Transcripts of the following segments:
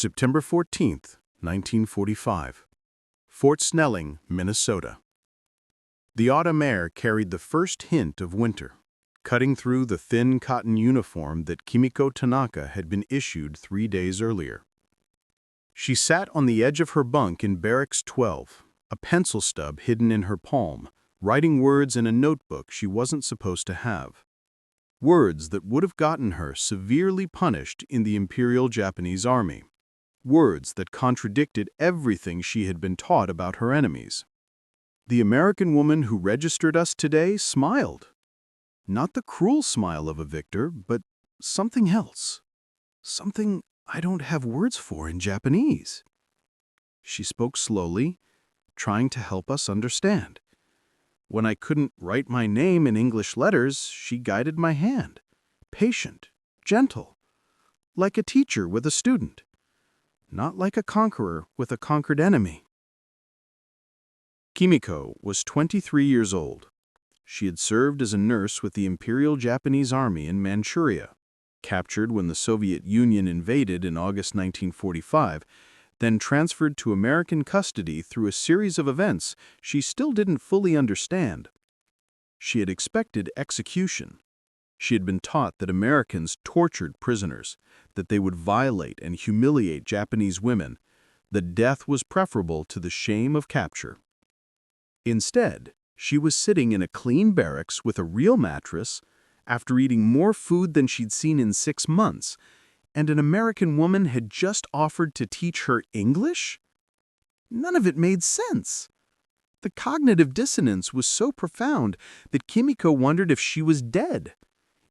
September 14, 1945. Fort Snelling, Minnesota. The autumn air carried the first hint of winter, cutting through the thin cotton uniform that Kimiko Tanaka had been issued 3 days earlier. She sat on the edge of her bunk in Barracks 12, a pencil stub hidden in her palm, writing words in a notebook she wasn't supposed to have. Words that would have gotten her severely punished in the Imperial Japanese Army. Words that contradicted everything she had been taught about her enemies. The American woman who registered us today smiled. Not the cruel smile of a victor, but something else. Something I don't have words for in Japanese. She spoke slowly, trying to help us understand. When I couldn't write my name in English letters, she guided my hand, patient, gentle, like a teacher with a student, not like a conqueror with a conquered enemy. Kimiko was 23 years old. She had served as a nurse with the Imperial Japanese Army in Manchuria, captured when the Soviet Union invaded in August 1945, then transferred to American custody through a series of events she still didn't fully understand. She had expected execution. She had been taught that Americans tortured prisoners, that they would violate and humiliate Japanese women, that death was preferable to the shame of capture. Instead, she was sitting in a clean barracks with a real mattress after eating more food than she'd seen in 6 months, and an American woman had just offered to teach her English? None of it made sense. The cognitive dissonance was so profound that Kimiko wondered if she was dead,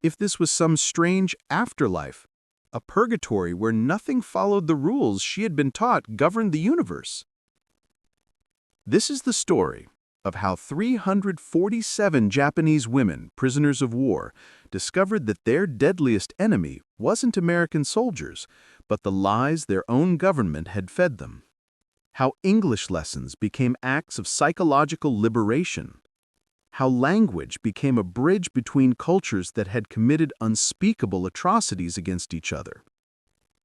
if this was some strange afterlife, a purgatory where nothing followed the rules she had been taught governed the universe. This is the story of how 347 Japanese women, prisoners of war, discovered that their deadliest enemy wasn't American soldiers, but the lies their own government had fed them. How English lessons became acts of psychological liberation. How language became a bridge between cultures that had committed unspeakable atrocities against each other.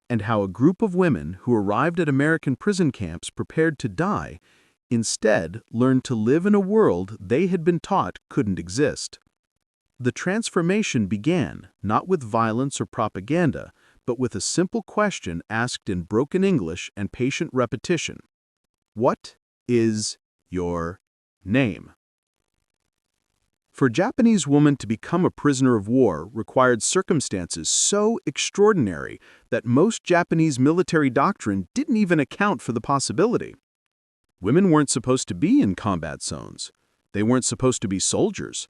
And how a group of women who arrived at American prison camps prepared to die instead learned to live in a world they had been taught couldn't exist. The transformation began not with violence or propaganda, but with a simple question asked in broken English and patient repetition. What is your name? For a Japanese woman to become a prisoner of war required circumstances so extraordinary that most Japanese military doctrine didn't even account for the possibility. Women weren't supposed to be in combat zones. They weren't supposed to be soldiers.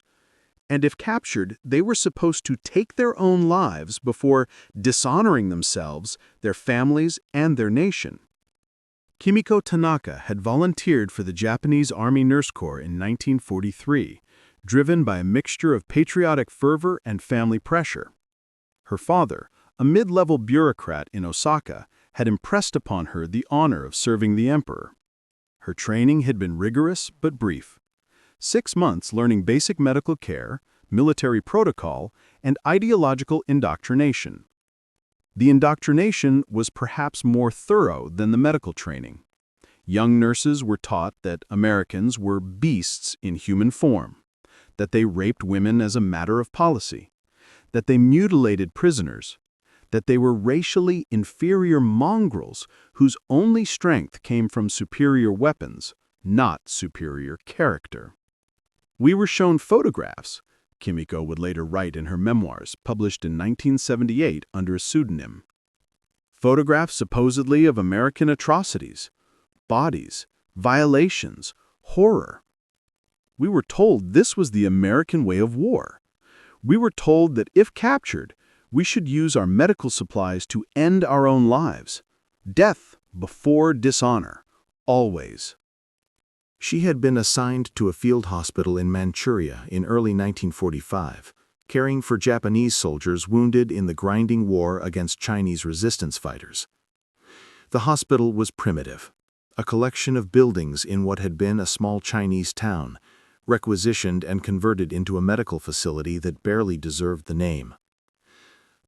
And if captured, they were supposed to take their own lives before dishonoring themselves, their families, and their nation. Kimiko Tanaka had volunteered for the Japanese Army Nurse Corps in 1943, driven by a mixture of patriotic fervor and family pressure. Her father, a mid-level bureaucrat in Osaka, had impressed upon her the honor of serving the emperor. Her training had been rigorous but brief. 6 months learning basic medical care, military protocol, and ideological indoctrination. The indoctrination was perhaps more thorough than the medical training. Young nurses were taught that Americans were beasts in human form, that they raped women as a matter of policy, that they mutilated prisoners, that they were racially inferior mongrels whose only strength came from superior weapons, not superior character. We were shown photographs, Kimiko would later write in her memoirs, published in 1978 under a pseudonym. Photographs supposedly of American atrocities, bodies, violations, horror. We were told this was the American way of war. We were told that if captured, we should use our medical supplies to end our own lives. Death before dishonor, always. She had been assigned to a field hospital in Manchuria in early 1945, caring for Japanese soldiers wounded in the grinding war against Chinese resistance fighters. The hospital was primitive, a collection of buildings in what had been a small Chinese town, requisitioned and converted into a medical facility that barely deserved the name.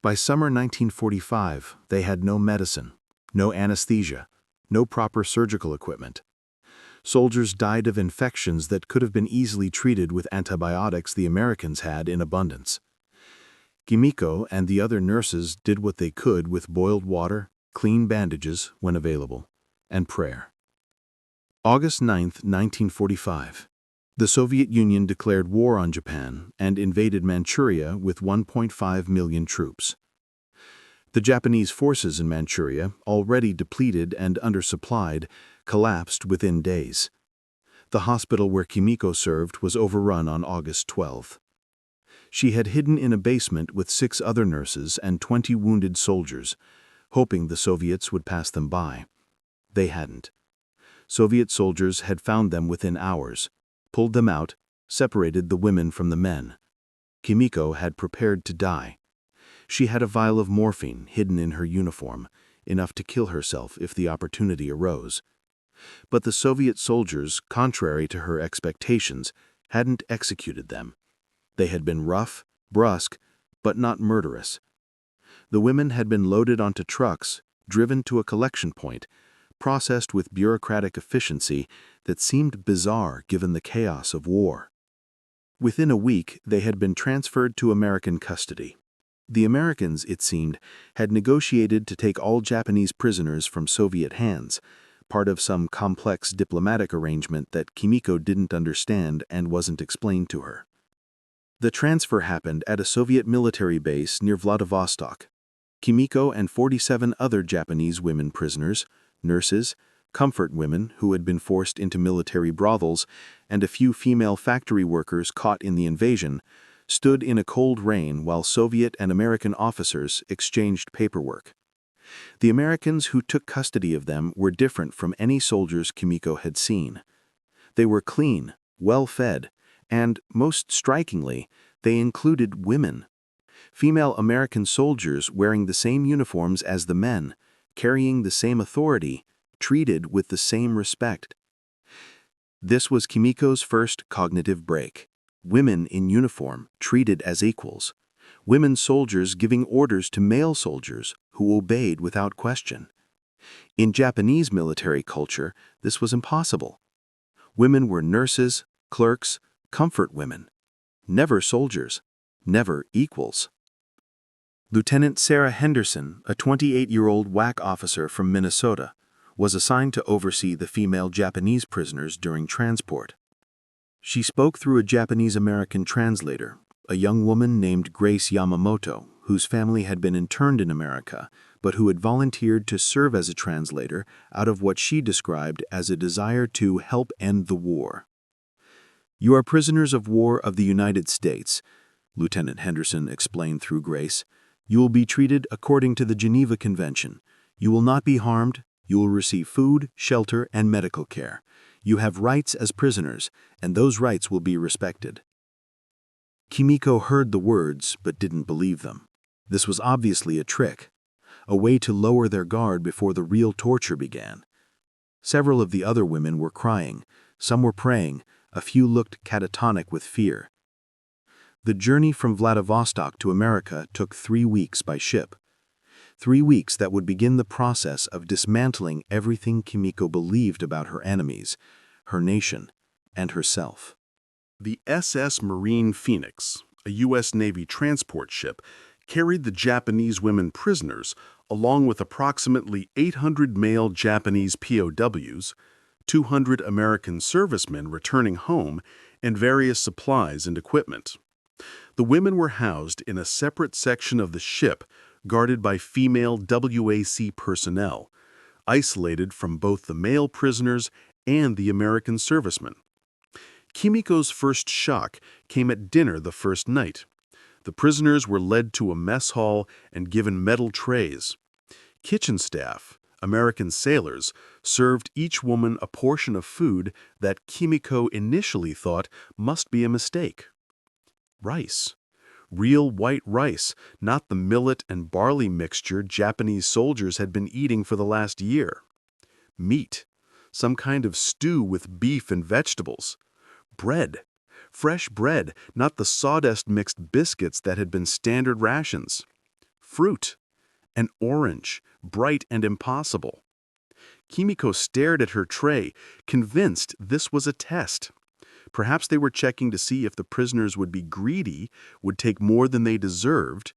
By summer 1945, they had no medicine, no anesthesia, no proper surgical equipment. Soldiers died of infections that could have been easily treated with antibiotics the Americans had in abundance. Kimiko and the other nurses did what they could with boiled water, clean bandages when available, and prayer. August 9, 1945. The Soviet Union declared war on Japan and invaded Manchuria with 1.5 million troops. The Japanese forces in Manchuria, already depleted and undersupplied, collapsed within days. The hospital where Kimiko served was overrun on August 12. She had hidden in a basement with 6 other nurses and 20 wounded soldiers, hoping the Soviets would pass them by. They hadn't. Soviet soldiers had found them within hours, pulled them out, separated the women from the men. Kimiko had prepared to die. She had a vial of morphine hidden in her uniform, enough to kill herself if the opportunity arose. But the Soviet soldiers, contrary to her expectations, hadn't executed them. They had been rough, brusque, but not murderous. The women had been loaded onto trucks, driven to a collection point, processed with bureaucratic efficiency that seemed bizarre given the chaos of war. Within a week, they had been transferred to American custody. The Americans, it seemed, had negotiated to take all Japanese prisoners from Soviet hands, part of some complex diplomatic arrangement that Kimiko didn't understand and wasn't explained to her. The transfer happened at a Soviet military base near Vladivostok. Kimiko and 47 other Japanese women prisoners, nurses, comfort women who had been forced into military brothels, and a few female factory workers caught in the invasion, stood in a cold rain while Soviet and American officers exchanged paperwork. The Americans who took custody of them were different from any soldiers Kimiko had seen. They were clean, well-fed, and, most strikingly, they included women. Female American soldiers wearing the same uniforms as the men, carrying the same authority, treated with the same respect. This was Kimiko's first cognitive break. Women in uniform treated as equals. Women soldiers giving orders to male soldiers who obeyed without question. In Japanese military culture, this was impossible. Women were nurses, clerks, comfort women. Never soldiers, never equals. Lieutenant Sarah Henderson, a 28-year-old WWII officer from Minnesota, was assigned to oversee the female Japanese prisoners during transport. She spoke through a Japanese-American translator, a young woman named Grace Yamamoto, whose family had been interned in America, but who had volunteered to serve as a translator out of what she described as a desire to help end the war. "You are prisoners of war of the United States," Lieutenant Henderson explained through Grace. "You will be treated according to the Geneva Convention. You will not be harmed. You will receive food, shelter, and medical care. You have rights as prisoners, and those rights will be respected." Kimiko heard the words but didn't believe them. This was obviously a trick, a way to lower their guard before the real torture began. Several of the other women were crying, some were praying, a few looked catatonic with fear. The journey from Vladivostok to America took 3 weeks by ship. 3 weeks that would begin the process of dismantling everything Kimiko believed about her enemies, her nation, and herself. The SS Marine Phoenix, a U.S. Navy transport ship, carried the Japanese women prisoners along with approximately 800 male Japanese POWs, 200 American servicemen returning home, and various supplies and equipment. The women were housed in a separate section of the ship guarded by female WWII personnel, isolated from both the male prisoners and the American servicemen. Kimiko's first shock came at dinner the first night. The prisoners were led to a mess hall and given metal trays. Kitchen staff, American sailors, served each woman a portion of food that Kimiko initially thought must be a mistake. Rice. Real white rice, not the millet and barley mixture Japanese soldiers had been eating for the last year. Meat. Some kind of stew with beef and vegetables. Bread. Fresh bread, not the sawdust-mixed biscuits that had been standard rations. Fruit. and orange, bright and impossible. Kimiko stared at her tray, convinced this was a test. Perhaps they were checking to see if the prisoners would be greedy, would take more than they deserved.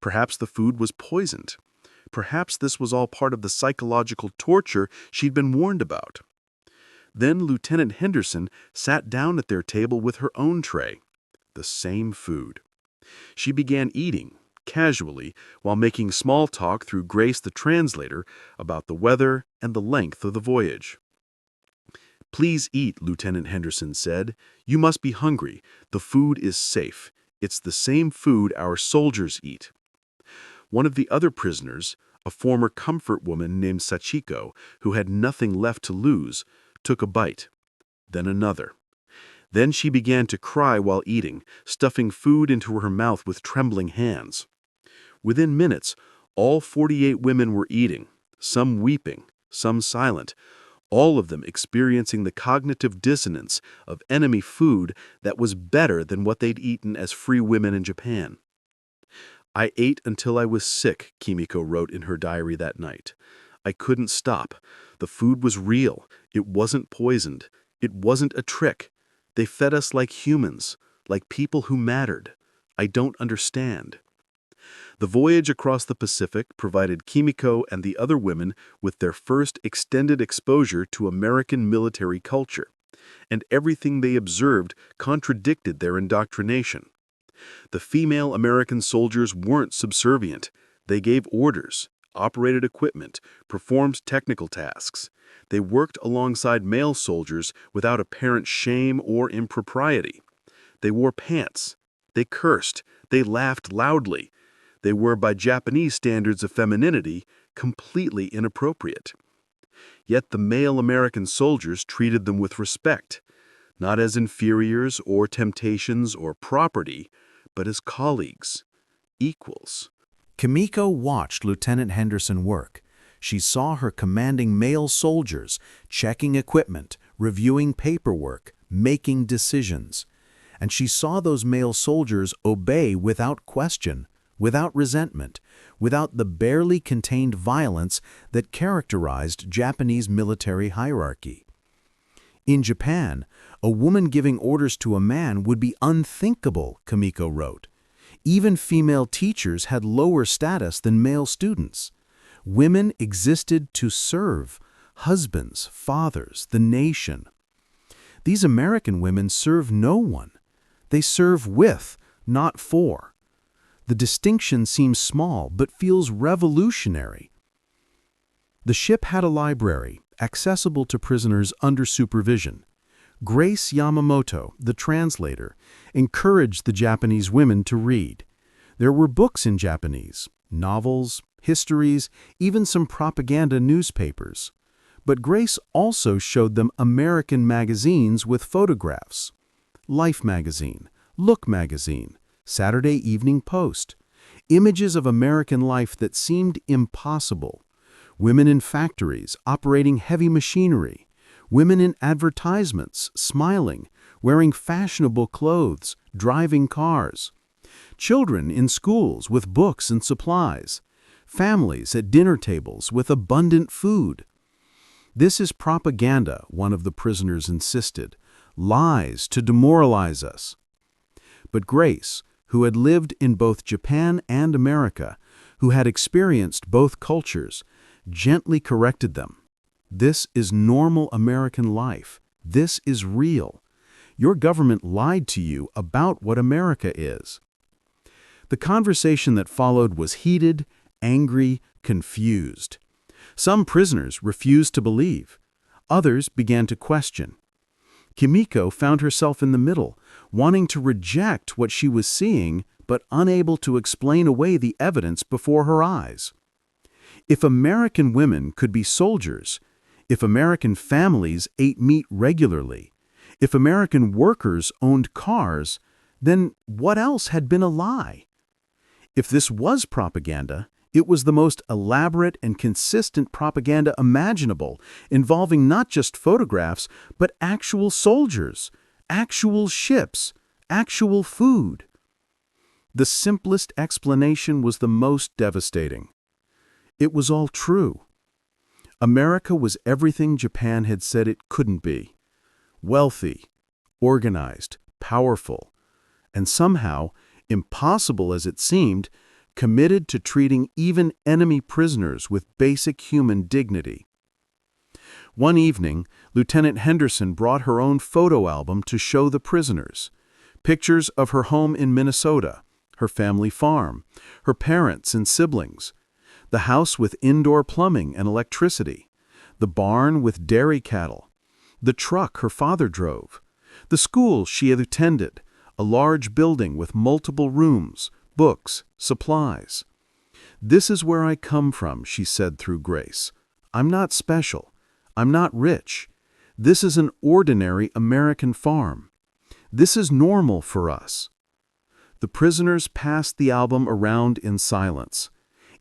Perhaps the food was poisoned. Perhaps this was all part of the psychological torture she'd been warned about. Then Lieutenant Henderson sat down at their table with her own tray. The same food. She began eating, casually, while making small talk through Grace the translator about the weather and the length of the voyage. "Please eat," Lieutenant Henderson said. "You must be hungry. The food is safe. It's the same food our soldiers eat." One of the other prisoners, a former comfort woman named Sachiko, who had nothing left to lose, took a bite. Then another. Then she began to cry while eating, stuffing food into her mouth with trembling hands. Within minutes, all 48 women were eating, some weeping, some silent, all of them experiencing the cognitive dissonance of enemy food that was better than what they'd eaten as free women in Japan. "I ate until I was sick," Kimiko wrote in her diary that night. "I couldn't stop. The food was real. It wasn't poisoned. It wasn't a trick. They fed us like humans, like people who mattered. I don't understand." The voyage across the Pacific provided Kimiko and the other women with their first extended exposure to American military culture, and everything they observed contradicted their indoctrination. The female American soldiers weren't subservient. They gave orders, operated equipment, performed technical tasks. They worked alongside male soldiers without apparent shame or impropriety. They wore pants. They cursed. They laughed loudly. They were, by Japanese standards of femininity, completely inappropriate. Yet the male American soldiers treated them with respect, not as inferiors or temptations or property, but as colleagues, equals. Kimiko watched Lieutenant Henderson work. She saw her commanding male soldiers, checking equipment, reviewing paperwork, making decisions. And she saw those male soldiers obey without question, without resentment, without the barely contained violence that characterized Japanese military hierarchy. In Japan, a woman giving orders to a man would be unthinkable, Kimiko wrote. Even female teachers had lower status than male students. Women existed to serve husbands, fathers, the nation. These American women serve no one. They serve with, not for. The distinction seems small, but feels revolutionary. The ship had a library, accessible to prisoners under supervision. Grace Yamamoto, the translator, encouraged the Japanese women to read. There were books in Japanese, novels, histories, even some propaganda newspapers. But Grace also showed them American magazines with photographs. Life magazine, Look magazine, Saturday Evening Post. Images of American life that seemed impossible. Women in factories operating heavy machinery. Women in advertisements smiling, wearing fashionable clothes, driving cars. Children in schools with books and supplies. Families at dinner tables with abundant food. "This is propaganda," one of the prisoners insisted. "Lies to demoralize us." But Grace, who had lived in both Japan and America, who had experienced both cultures, gently corrected them. "This is normal American life. This is real. Your government lied to you about what America is." The conversation that followed was heated, angry, confused. Some prisoners refused to believe. Others began to question. Kimiko found herself in the middle, wanting to reject what she was seeing, but unable to explain away the evidence before her eyes. If American women could be soldiers, if American families ate meat regularly, if American workers owned cars, then what else had been a lie? If this was propaganda, it was the most elaborate and consistent propaganda imaginable, involving not just photographs, but actual soldiers, actual ships, actual food. The simplest explanation was the most devastating. It was all true. America was everything Japan had said it couldn't be. Wealthy, organized, powerful, and somehow, impossible as it seemed, committed to treating even enemy prisoners with basic human dignity. One evening, Lieutenant Henderson brought her own photo album to show the prisoners. Pictures of her home in Minnesota, her family farm, her parents and siblings, the house with indoor plumbing and electricity, the barn with dairy cattle, the truck her father drove, the school she had attended, a large building with multiple rooms, books, supplies. "This is where I come from," she said through grace. "I'm not special. I'm not rich. This is an ordinary American farm. This is normal for us." The prisoners passed the album around in silence.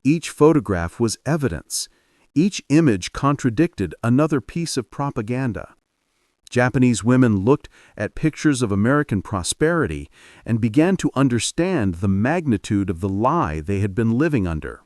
Each photograph was evidence. Each image contradicted another piece of propaganda. Japanese women looked at pictures of American prosperity and began to understand the magnitude of the lie they had been living under.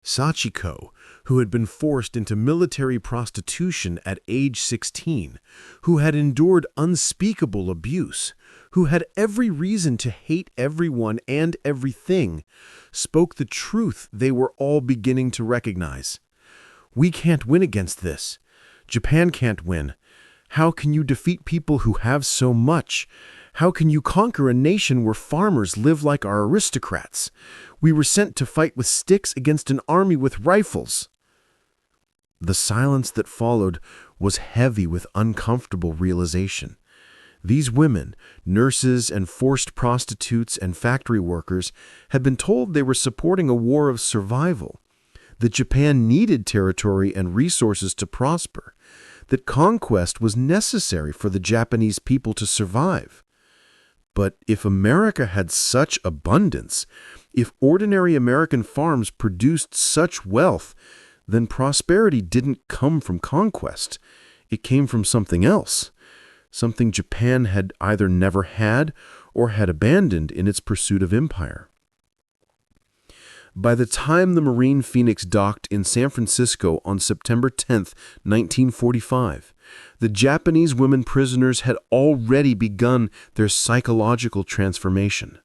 Sachiko, who had been forced into military prostitution at age 16, who had endured unspeakable abuse, who had every reason to hate everyone and everything, spoke the truth they were all beginning to recognize. "We can't win against this. Japan can't win. How can you defeat people who have so much? How can you conquer a nation where farmers live like our aristocrats? We were sent to fight with sticks against an army with rifles." The silence that followed was heavy with uncomfortable realization. These women, nurses and forced prostitutes and factory workers, had been told they were supporting a war of survival, that Japan needed territory and resources to prosper, that conquest was necessary for the Japanese people to survive. But if America had such abundance, if ordinary American farms produced such wealth, then prosperity didn't come from conquest. It came from something else, something Japan had either never had or had abandoned in its pursuit of empire. By the time the Marine Phoenix docked in San Francisco on September 10, 1945, the Japanese women prisoners had already begun their psychological transformation.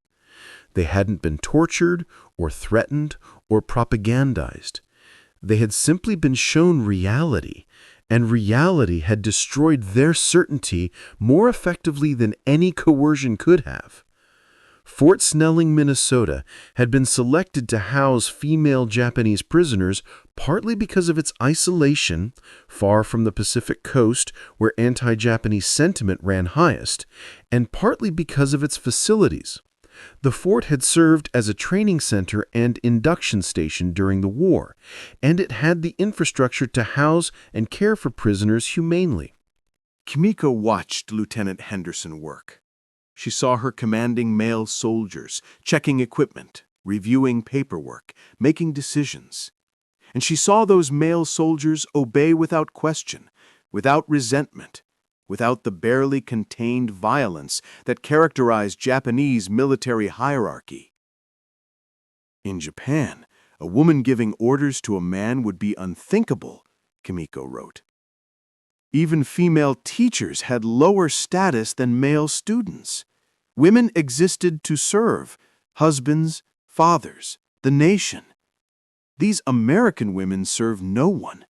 They hadn't been tortured or threatened or propagandized. They had simply been shown reality, and reality had destroyed their certainty more effectively than any coercion could have. Fort Snelling, Minnesota, had been selected to house female Japanese prisoners partly because of its isolation, far from the Pacific coast where anti-Japanese sentiment ran highest, and partly because of its facilities. The fort had served as a training center and induction station during the war, and it had the infrastructure to house and care for prisoners humanely. Kimiko watched Lieutenant Henderson work. She saw her commanding male soldiers, checking equipment, reviewing paperwork, making decisions. And she saw those male soldiers obey without question, without resentment, without the barely contained violence that characterized Japanese military hierarchy. In Japan, a woman giving orders to a man would be unthinkable, Kimiko wrote. Even female teachers had lower status than male students. Women existed to serve husbands, fathers, the nation. These American women serve no one.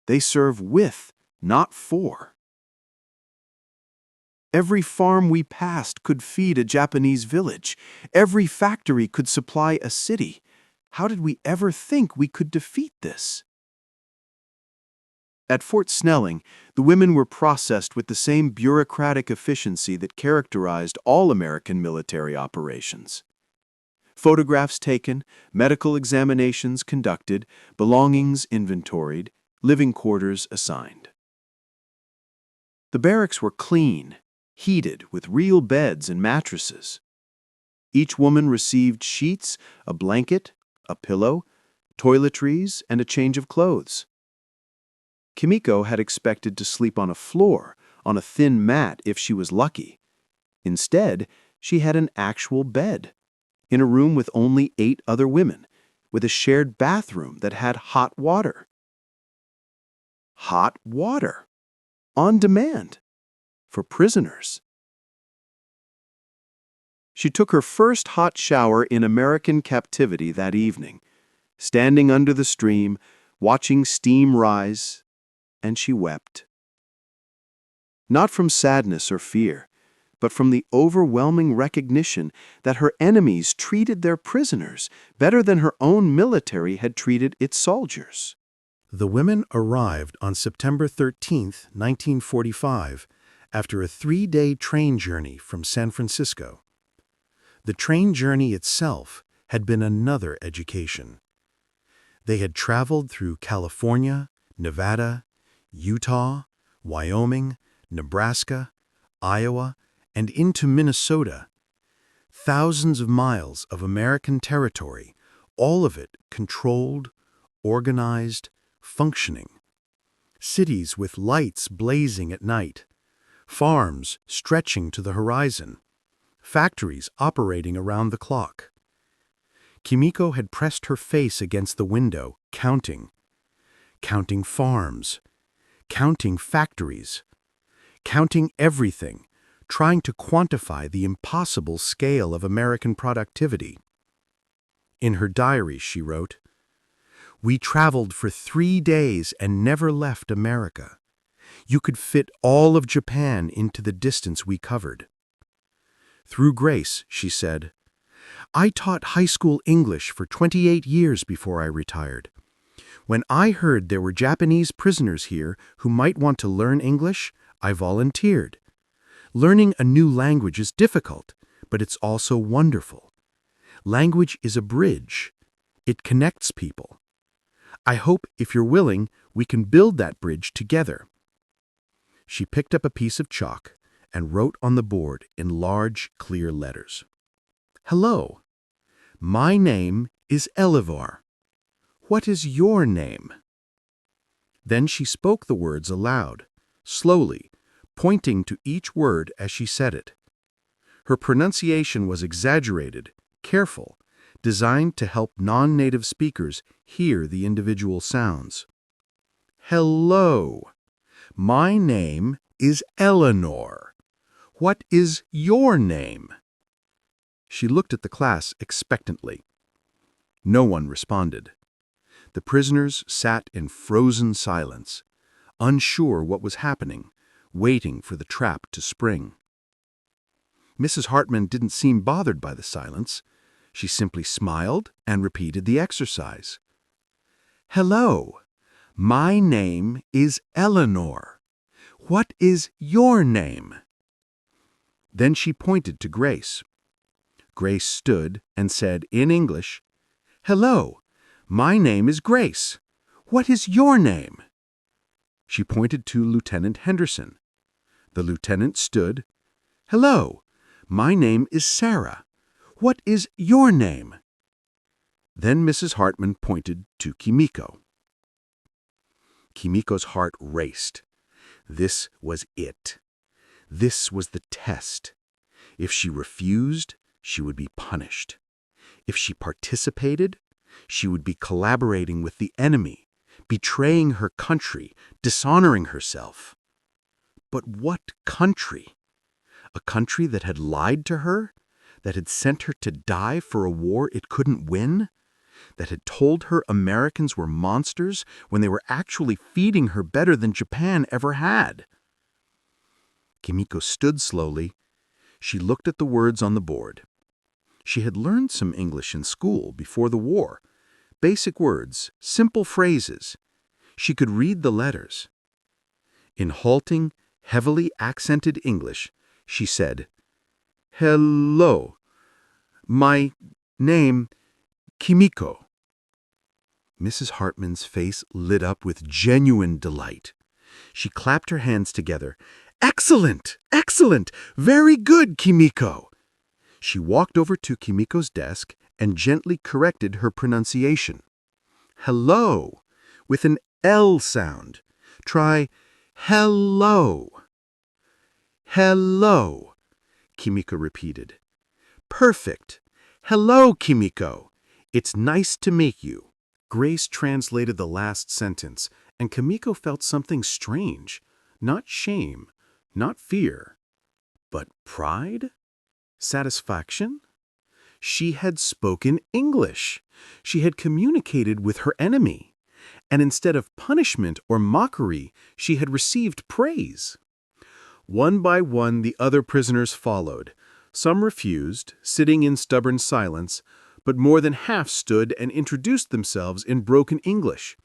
They serve with, not for. Every farm we passed could feed a Japanese village. Every factory could supply a city. How did we ever think we could defeat this? At Fort Snelling, the women were processed with the same bureaucratic efficiency that characterized all American military operations. Photographs taken, medical examinations conducted, belongings inventoried, living quarters assigned. The barracks were clean, heated with real beds and mattresses. Each woman received sheets, a blanket, a pillow, toiletries, and a change of clothes. Kimiko had expected to sleep on a floor, on a thin mat if she was lucky. Instead, she had an actual bed, in a room with only 8 other women, with a shared bathroom that had hot water. Hot water. On demand. For prisoners. She took her first hot shower in American captivity that evening, standing under the stream, watching steam rise, and she wept. Not from sadness or fear, but from the overwhelming recognition that her enemies treated their prisoners better than her own military had treated its soldiers. The women arrived on September 13, 1945, after a 3-day train journey from San Francisco. The train journey itself had been another education. They had traveled through California, Nevada, Utah, Wyoming, Nebraska, Iowa, and into Minnesota. Thousands of miles of American territory, all of it controlled, organized, functioning. Cities with lights blazing at night, farms stretching to the horizon, factories operating around the clock. Kimiko had pressed her face against the window, counting farms, counting factories, counting everything, trying to quantify the impossible scale of American productivity. In her diary, she wrote, "We traveled for 3 days and never left America. You could fit all of Japan into the distance we covered." Through Grace, she said, "I taught high school English for 28 years before I retired. When I heard there were Japanese prisoners here who might want to learn English, I volunteered. Learning a new language is difficult, but it's also wonderful. Language is a bridge. It connects people. I hope, if you're willing, we can build that bridge together." She picked up a piece of chalk and wrote on the board in large, clear letters. "Hello. My name is Elivar. What is your name?" Then she spoke the words aloud, slowly, pointing to each word as she said it. Her pronunciation was exaggerated, careful, designed to help non-native speakers hear the individual sounds. "Hello. My name is Eleanor. What is your name?" She looked at the class expectantly. No one responded. The prisoners sat in frozen silence, unsure what was happening, waiting for the trap to spring. Mrs. Hartman didn't seem bothered by the silence. She simply smiled and repeated the exercise. "Hello. My name is Eleanor. What is your name?" Then she pointed to Grace. Grace stood and said in English, "Hello. My name is Grace. What is your name?" She pointed to Lieutenant Henderson. The lieutenant stood. "Hello. My name is Sarah. What is your name?" Then Mrs. Hartman pointed to Kimiko. Kimiko's heart raced. This was it. This was the test. If she refused, she would be punished. If she participated, she would be collaborating with the enemy, betraying her country, dishonoring herself. But what country? A country that had lied to her? That had sent her to die for a war it couldn't win? That had told her Americans were monsters when they were actually feeding her better than Japan ever had? Kimiko stood slowly. She looked at the words on the board. She had learned some English in school before the war. Basic words, simple phrases. She could read the letters. In halting, heavily accented English, she said, "Hello. My name, Kimiko." Mrs. Hartman's face lit up with genuine delight. She clapped her hands together. "Excellent! Excellent! Very good, Kimiko!" She walked over to Kimiko's desk and gently corrected her pronunciation. "Hello," with an L sound. Try hello. "Hello," Kimiko repeated. "Perfect. Hello, Kimiko. It's nice to meet you. Grace translated the last sentence, and Kimiko felt something strange. Not shame, not fear, but pride? Satisfaction? She had spoken English. She had communicated with her enemy. And instead of punishment or mockery, she had received praise. One by one, the other prisoners followed. Some refused, sitting in stubborn silence, but more than half stood and introduced themselves in broken English.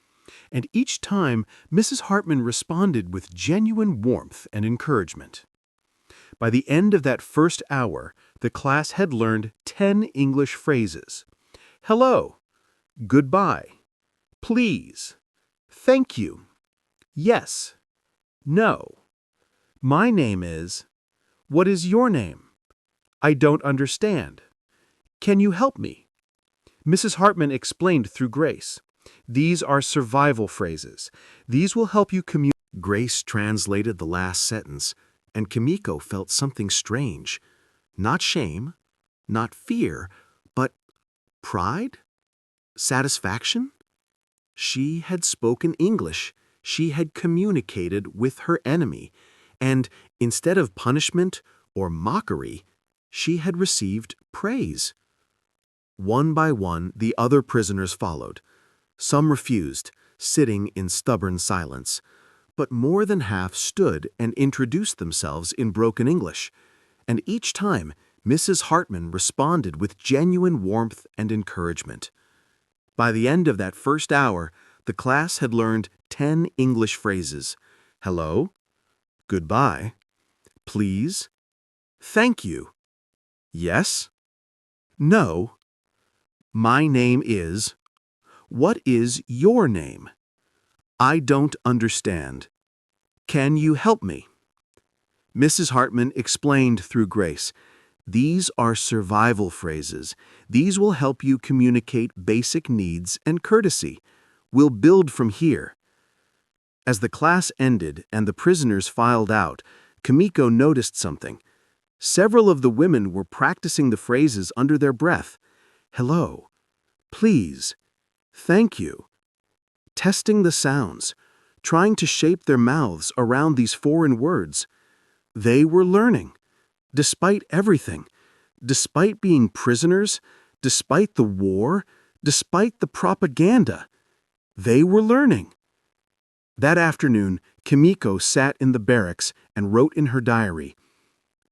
And each time, Mrs. Hartman responded with genuine warmth and encouragement. By the end of that first hour, the class had learned 10 English phrases. Hello, goodbye, please, thank you, yes, no. My name is. What is your name? I don't understand. Can you help me? Mrs. Hartman explained through Grace. These are survival phrases. These will help you communicate. Grace translated the last sentence, and Kimiko felt something strange. Not shame, not fear, but pride? Satisfaction? She had spoken English. She had communicated with her enemy. And instead of punishment or mockery, she had received praise. One by one, the other prisoners followed. Some refused, sitting in stubborn silence. But more than half stood and introduced themselves in broken English. And each time, Mrs. Hartman responded with genuine warmth and encouragement. By the end of that first hour, the class had learned 10 English phrases. Hello, goodbye, please, thank you, yes, no, my name is, what is your name? I don't understand. Can you help me? Mrs. Hartman explained through Grace. These are survival phrases. These will help you communicate basic needs and courtesy. We'll build from here. As the class ended and the prisoners filed out, Kimiko noticed something. Several of the women were practicing the phrases under their breath. Hello, please, thank you. Testing the sounds, trying to shape their mouths around these foreign words. They were learning. Despite everything, despite being prisoners, despite the war, despite the propaganda, they were learning. That afternoon, Kimiko sat in the barracks and wrote in her diary,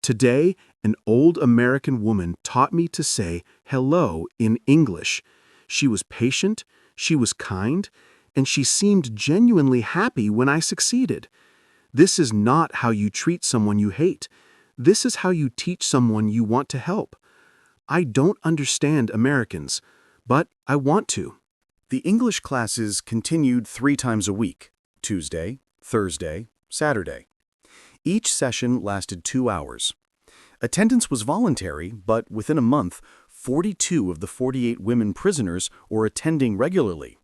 "Today, an old American woman taught me to say hello in English. She was patient, she was kind, and she seemed genuinely happy when I succeeded. This is not how you treat someone you hate. This is how you teach someone you want to help. I don't understand Americans, but I want to." The English classes continued 3 times a week, Tuesday, Thursday, Saturday. Each session lasted 2 hours. Attendance was voluntary, but within a month, 42 of the 48 women prisoners were attending regularly.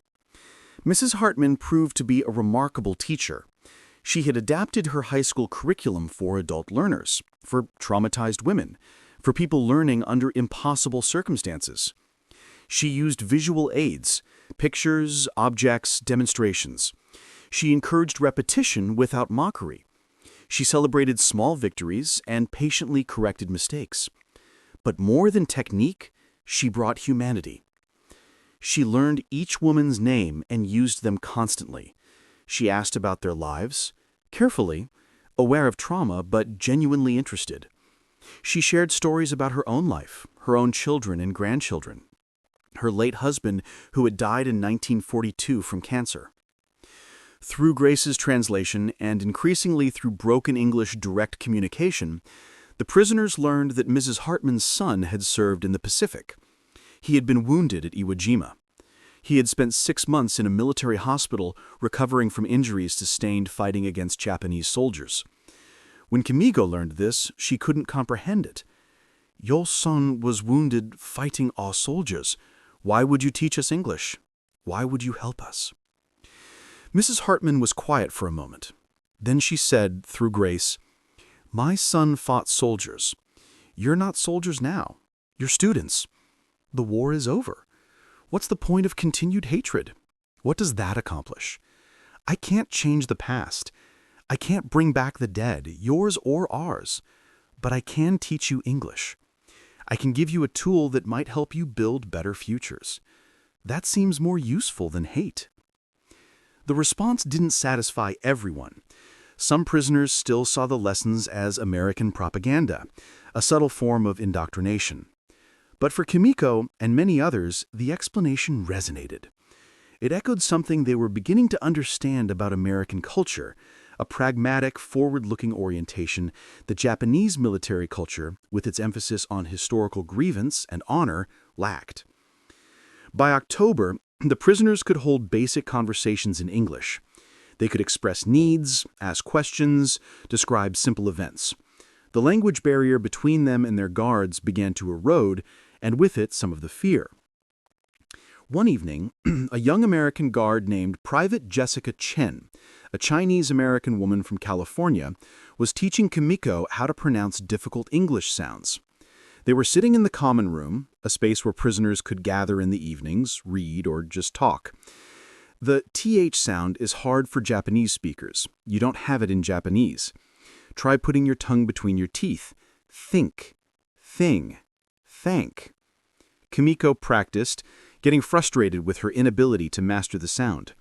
Mrs. Hartman proved to be a remarkable teacher. She had adapted her high school curriculum for adult learners, for traumatized women, for people learning under impossible circumstances. She used visual aids, pictures, objects, demonstrations. She encouraged repetition without mockery. She celebrated small victories and patiently corrected mistakes. But more than technique, she brought humanity. She learned each woman's name and used them constantly. She asked about their lives, carefully, aware of trauma but genuinely interested. She shared stories about her own life, her own children and grandchildren, her late husband who had died in 1942 from cancer. Through Grace's translation and increasingly through broken English direct communication, the prisoners learned that Mrs. Hartman's son had served in the Pacific. He had been wounded at Iwo Jima. He had spent 6 months in a military hospital recovering from injuries sustained fighting against Japanese soldiers. When Kimiko learned this, she couldn't comprehend it. "Your son was wounded fighting our soldiers. Why would you teach us English? Why would you help us?" Mrs. Hartman was quiet for a moment. Then she said, through Grace, "My son fought soldiers. You're not soldiers now. You're students. The war is over. What's the point of continued hatred? What does that accomplish? I can't change the past. I can't bring back the dead, yours or ours. But I can teach you English. I can give you a tool that might help you build better futures. That seems more useful than hate. The response didn't satisfy everyone. Some prisoners still saw the lessons as American propaganda, a subtle form of indoctrination. But for Kimiko and many others, the explanation resonated. It echoed something they were beginning to understand about American culture, a pragmatic, forward-looking orientation that Japanese military culture, with its emphasis on historical grievance and honor, lacked. By October, the prisoners could hold basic conversations in English. They could express needs, ask questions, describe simple events. The language barrier between them and their guards began to erode, and with it some of the fear. One evening, a young American guard named Private Jessica Chen, a Chinese-American woman from California, was teaching Kimiko how to pronounce difficult English sounds. They were sitting in the common room, a space where prisoners could gather in the evenings, read, or just talk. The TH sound is hard for Japanese speakers. You don't have it in Japanese. Try putting your tongue between your teeth. Think, thing, thank. Kimiko practiced, getting frustrated with her inability to master the sound.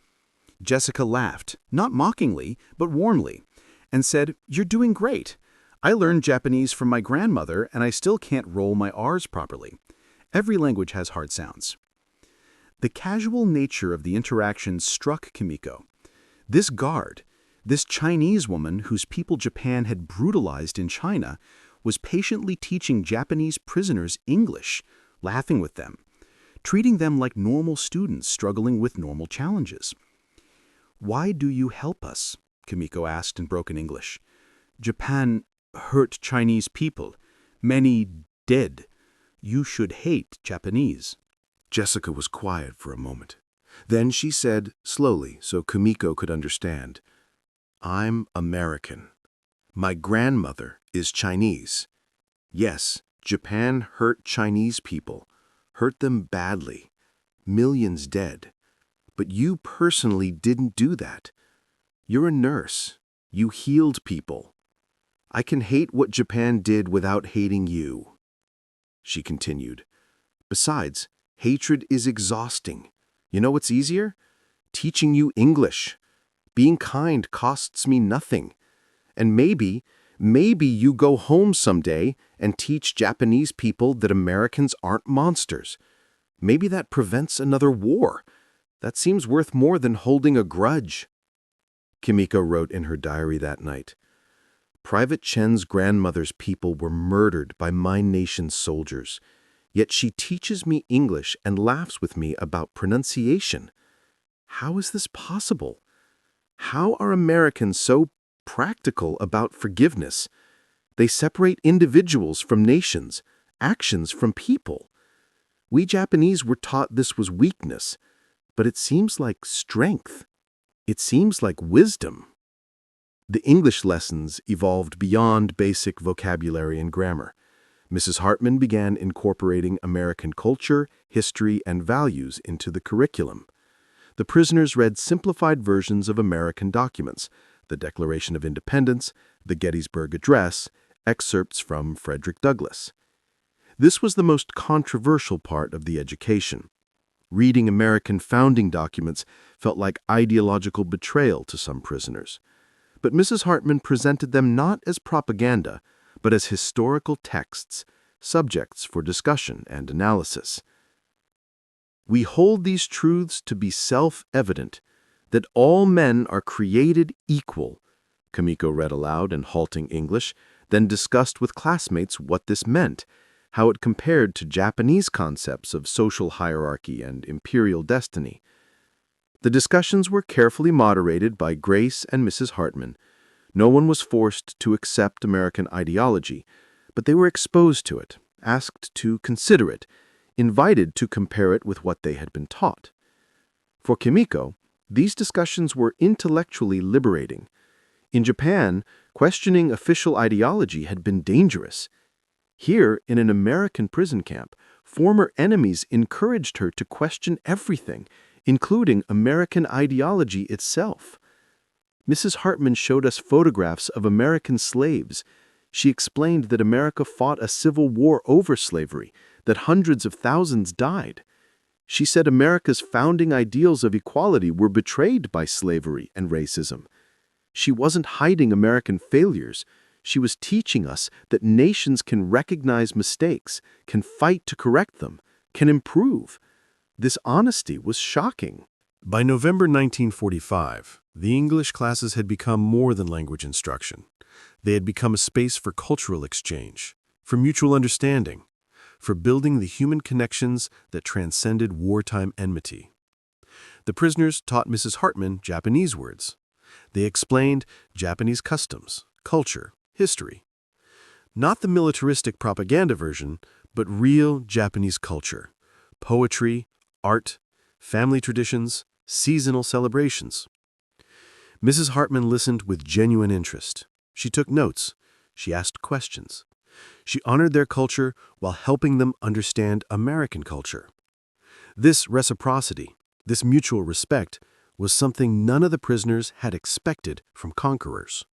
Jessica laughed, not mockingly, but warmly, and said, "You're doing great. I learned Japanese from my grandmother, and I still can't roll my R's properly. Every language has hard sounds." The casual nature of the interaction struck Kimiko. This guard, this Chinese woman whose people Japan had brutalized in China, was patiently teaching Japanese prisoners English, laughing with them, treating them like normal students struggling with normal challenges. "Why do you help us?" Kimiko asked in broken English. "Japan hurt Chinese people. Many dead. You should hate Japanese." Jessica was quiet for a moment. Then she said, slowly so Kimiko could understand, "I'm American. My grandmother is Chinese. Yes, Japan hurt Chinese people, hurt them badly, millions dead. But you personally didn't do that. You're a nurse. You healed people. I can hate what Japan did without hating you." She continued, "Besides, hatred is exhausting. You know what's easier? Teaching you English. Being kind costs me nothing. And maybe you go home someday and teach Japanese people that Americans aren't monsters. Maybe that prevents another war. That seems worth more than holding a grudge." Kimiko wrote in her diary that night, "Private Chen's grandmother's people were murdered by my nation's soldiers. Yet she teaches me English and laughs with me about pronunciation. How is this possible? How are Americans so practical about forgiveness? They separate individuals from nations, actions from people. We Japanese were taught this was weakness, but it seems like strength. It seems like wisdom." The English lessons evolved beyond basic vocabulary and grammar. Mrs. Hartman began incorporating American culture, history, and values into the curriculum. The prisoners read simplified versions of American documents, the Declaration of Independence, the Gettysburg Address, excerpts from Frederick Douglass. This was the most controversial part of the education. Reading American founding documents felt like ideological betrayal to some prisoners. But Mrs. Hartman presented them not as propaganda, but as historical texts, subjects for discussion and analysis. "We hold these truths to be self-evident, that all men are created equal," Kimiko read aloud in halting English, then discussed with classmates what this meant, how it compared to Japanese concepts of social hierarchy and imperial destiny. The discussions were carefully moderated by Grace and Mrs. Hartman. No one was forced to accept American ideology, but they were exposed to it, asked to consider it, invited to compare it with what they had been taught. For Kimiko, these discussions were intellectually liberating. In Japan, questioning official ideology had been dangerous. Here, in an American prison camp, Former enemies encouraged her to question everything, including American ideology itself. Mrs. Hartman showed us photographs of American slaves. She explained that America fought a civil war over slavery, that hundreds of thousands died. She said America's founding ideals of equality were betrayed by slavery and racism. She wasn't hiding American failures. She was teaching us that nations can recognize mistakes, can fight to correct them, can improve. This honesty was shocking. By November 1945, the English classes had become more than language instruction. They had become a space for cultural exchange, for mutual understanding, for building the human connections that transcended wartime enmity. The prisoners taught Mrs. Hartman Japanese words. They explained Japanese customs, culture, history. Not the militaristic propaganda version, but real Japanese culture, poetry, art, family traditions, seasonal celebrations. Mrs. Hartman listened with genuine interest. She took notes. She asked questions. She honored their culture while helping them understand American culture. This reciprocity, this mutual respect, was something none of the prisoners had expected from conquerors.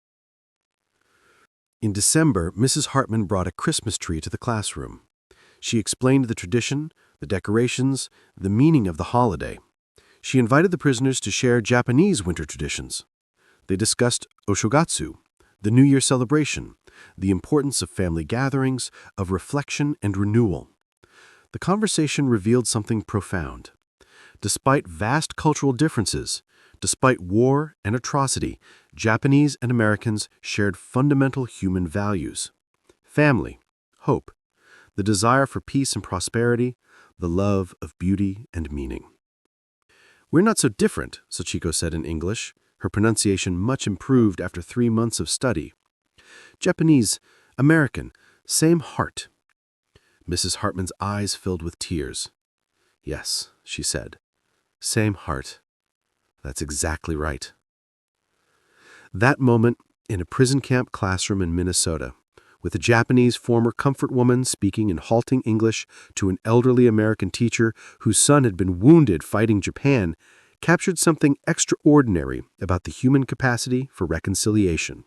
In December, Mrs. Hartman brought a Christmas tree to the classroom. She explained the tradition, the decorations, the meaning of the holiday. She invited the prisoners to share Japanese winter traditions. They discussed Oshogatsu, the New Year celebration, the importance of family gatherings, of reflection and renewal. The conversation revealed something profound. Despite vast cultural differences, despite war and atrocity, Japanese and Americans shared fundamental human values: family, hope, the desire for peace and prosperity, the love of beauty and meaning. "We're not so different," Sachiko said in English, her pronunciation much improved after 3 months of study. "Japanese, American, same heart." Mrs. Hartman's eyes filled with tears. "Yes," she said, "same heart. That's exactly right." That moment, in a prison camp classroom in Minnesota, with a Japanese former comfort woman speaking in halting English to an elderly American teacher whose son had been wounded fighting Japan, captured something extraordinary about the human capacity for reconciliation.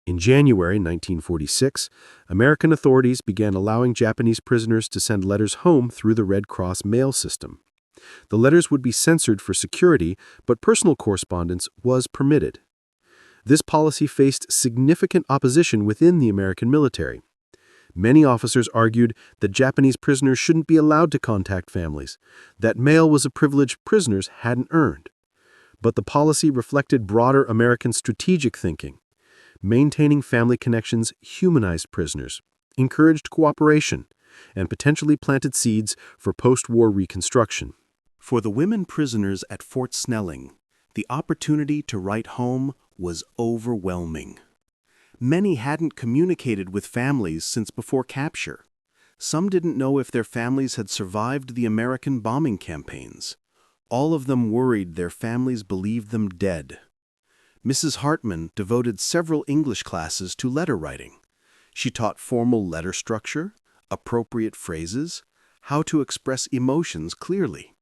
In January 1946, American authorities began allowing Japanese prisoners to send letters home through the Red Cross mail system. The letters would be censored for security, but personal correspondence was permitted. This policy faced significant opposition within the American military. Many officers argued that Japanese prisoners shouldn't be allowed to contact families, that mail was a privilege prisoners hadn't earned. But the policy reflected broader American strategic thinking. Maintaining family connections humanized prisoners, encouraged cooperation, and potentially planted seeds for post-war reconstruction. For the women prisoners at Fort Snelling, the opportunity to write home was overwhelming. Many hadn't communicated with families since before capture. Some didn't know if their families had survived the American bombing campaigns. All of them worried their families believed them dead. Mrs. Hartman devoted several English classes to letter writing. She taught formal letter structure, appropriate phrases, how to express emotions clearly.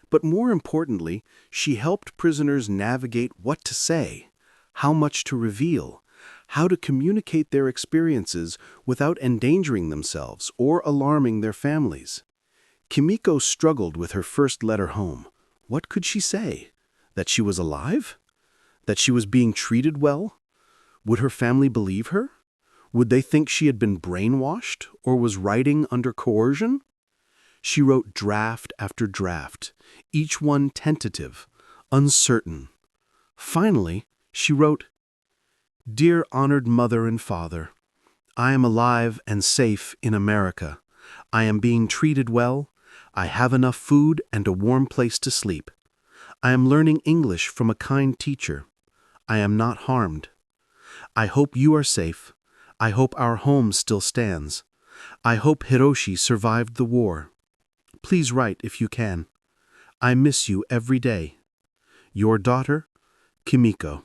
But more importantly, she helped prisoners navigate what to say, how much to reveal, how to communicate their experiences without endangering themselves or alarming their families. Kimiko struggled with her first letter home. What could she say? That she was alive? That she was being treated well? Would her family believe her? Would they think she had been brainwashed or was writing under coercion? She wrote draft after draft, each one tentative, uncertain. Finally, she wrote, "Dear honored mother and father, I am alive and safe in America. I am being treated well. I have enough food and a warm place to sleep. I am learning English from a kind teacher. I am not harmed. I hope you are safe. I hope our home still stands. I hope Hiroshi survived the war. Please write if you can. I miss you every day. Your daughter, Kimiko."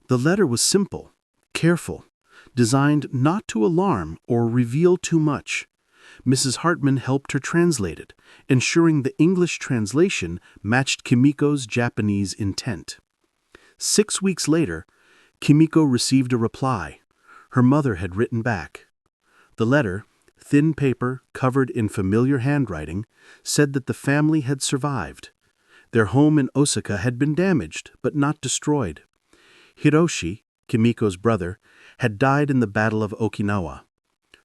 The letter was simple, careful, designed not to alarm or reveal too much. Mrs. Hartman helped her translate it, ensuring the English translation matched Kimiko's Japanese intent. 6 weeks later, Kimiko received a reply. Her mother had written back. The letter, thin paper covered in familiar handwriting, said that the family had survived. Their home in Osaka had been damaged, but not destroyed. Hiroshi, Kimiko's brother, had died in the Battle of Okinawa.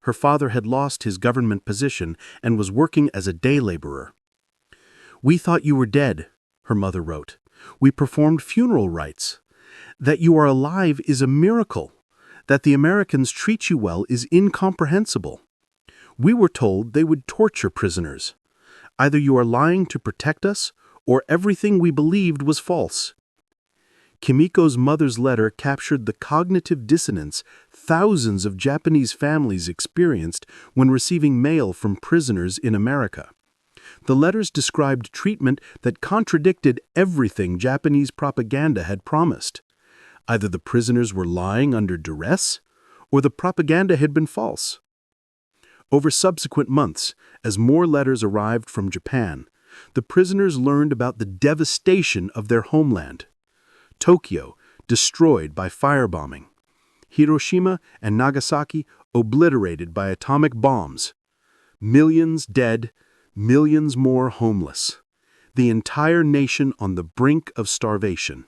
Her father had lost his government position and was working as a day laborer. "We thought you were dead," her mother wrote. "We performed funeral rites. That you are alive is a miracle. That the Americans treat you well is incomprehensible. We were told they would torture prisoners. Either you are lying to protect us, or everything we believed was false." Kimiko's mother's letter captured the cognitive dissonance thousands of Japanese families experienced when receiving mail from prisoners in America. The letters described treatment that contradicted everything Japanese propaganda had promised. Either the prisoners were lying under duress, or the propaganda had been false. Over subsequent months, as more letters arrived from Japan, the prisoners learned about the devastation of their homeland. Tokyo, destroyed by firebombing. Hiroshima and Nagasaki, obliterated by atomic bombs. Millions dead, millions more homeless. The entire nation on the brink of starvation.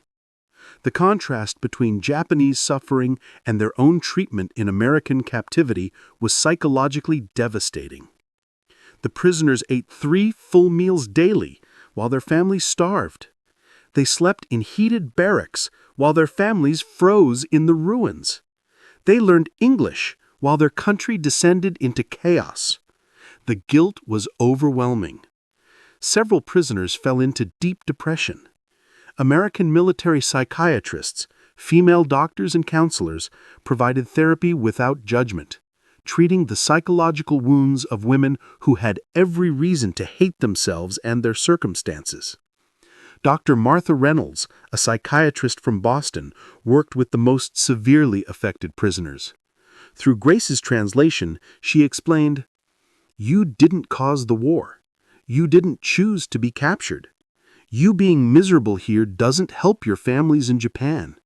The contrast between Japanese suffering and their own treatment in American captivity was psychologically devastating. The prisoners ate 3 full meals daily while their families starved. They slept in heated barracks while their families froze in the ruins. They learned English while their country descended into chaos. The guilt was overwhelming. Several prisoners fell into deep depression. American military psychiatrists, female doctors and counselors provided therapy without judgment, treating the psychological wounds of women who had every reason to hate themselves and their circumstances. Dr. Martha Reynolds, a psychiatrist from Boston, worked with the most severely affected prisoners. Through Grace's translation, she explained, "You didn't cause the war. You didn't choose to be captured. You being miserable here doesn't help your families in Japan.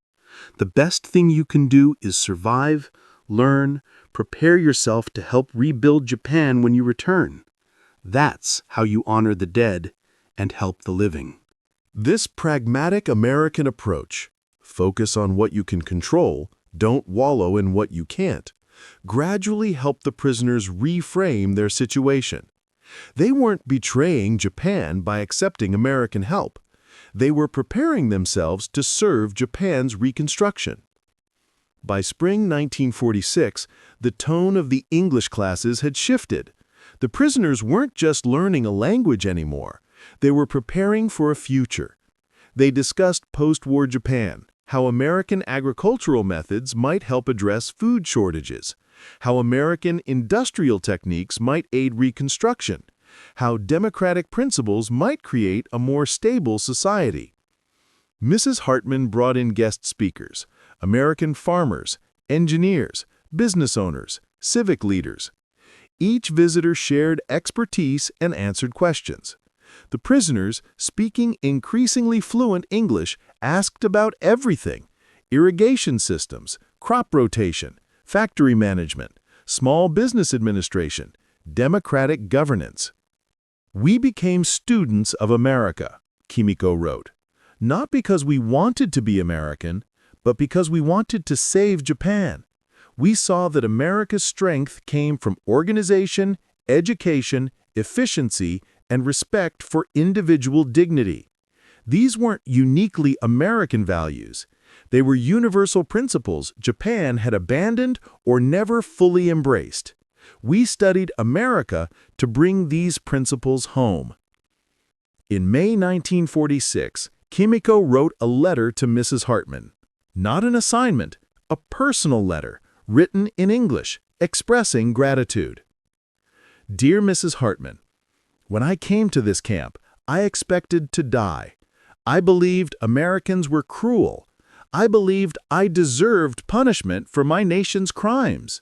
The best thing you can do is survive, learn, prepare yourself to help rebuild Japan when you return. That's how you honor the dead and help the living." This pragmatic American approach, focus on what you can control, don't wallow in what you can't, gradually helped the prisoners reframe their situation. They weren't betraying Japan by accepting American help. They were preparing themselves to serve Japan's reconstruction. By spring 1946, the tone of the English classes had shifted. The prisoners weren't just learning a language anymore. They were preparing for a future. They discussed post-war Japan, how American agricultural methods might help address food shortages, how American industrial techniques might aid reconstruction, how democratic principles might create a more stable society. Mrs. Hartman brought in guest speakers, American farmers, engineers, business owners, civic leaders. Each visitor shared expertise and answered questions. The prisoners, speaking increasingly fluent English, asked about everything: irrigation systems, crop rotation, factory management, small business administration, democratic governance. "We became students of America," Kimiko wrote, "not because we wanted to be American, but because we wanted to save Japan. We saw that America's strength came from organization, education, efficiency, and respect for individual dignity. These weren't uniquely American values. They were universal principles Japan had abandoned or never fully embraced. We studied America to bring these principles home." In May 1946, Kimiko wrote a letter to Mrs. Hartman. Not an assignment, a personal letter, written in English, expressing gratitude. "Dear Mrs. Hartman, when I came to this camp, I expected to die. I believed Americans were cruel. I believed I deserved punishment for my nation's crimes.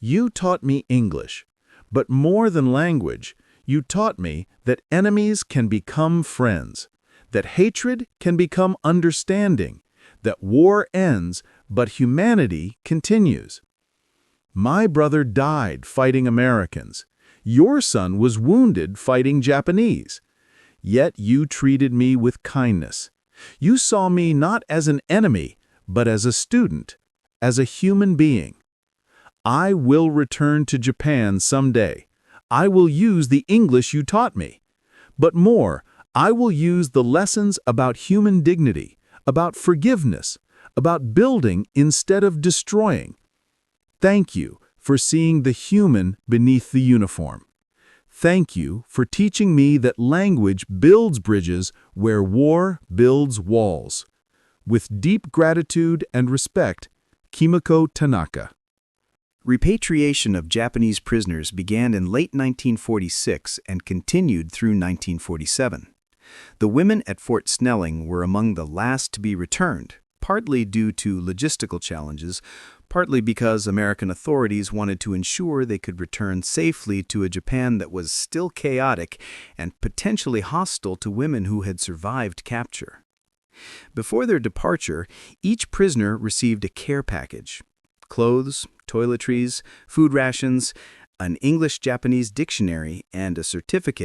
You taught me English, But more than language, you taught me that enemies can become friends, that hatred can become understanding, that war ends, but humanity continues. My brother died fighting Americans. Your son was wounded fighting Japanese. Yet you treated me with kindness. You saw me not as an enemy, but as a student, as a human being. I will return to Japan someday. I will use the English you taught me. But more, I will use the lessons about human dignity, about forgiveness, about building instead of destroying. Thank you for seeing the human beneath the uniform. Thank you for teaching me that language builds bridges where war builds walls. With deep gratitude and respect, Kimiko Tanaka. Repatriation of Japanese prisoners began in late 1946 and continued through 1947. The women at Fort Snelling were among the last to be returned, partly due to logistical challenges, partly because American authorities wanted to ensure they could return safely to a Japan that was still chaotic and potentially hostile to women who had survived capture. Before their departure, each prisoner received a care package: clothes, toiletries, food rations, an English-Japanese dictionary, and a certificate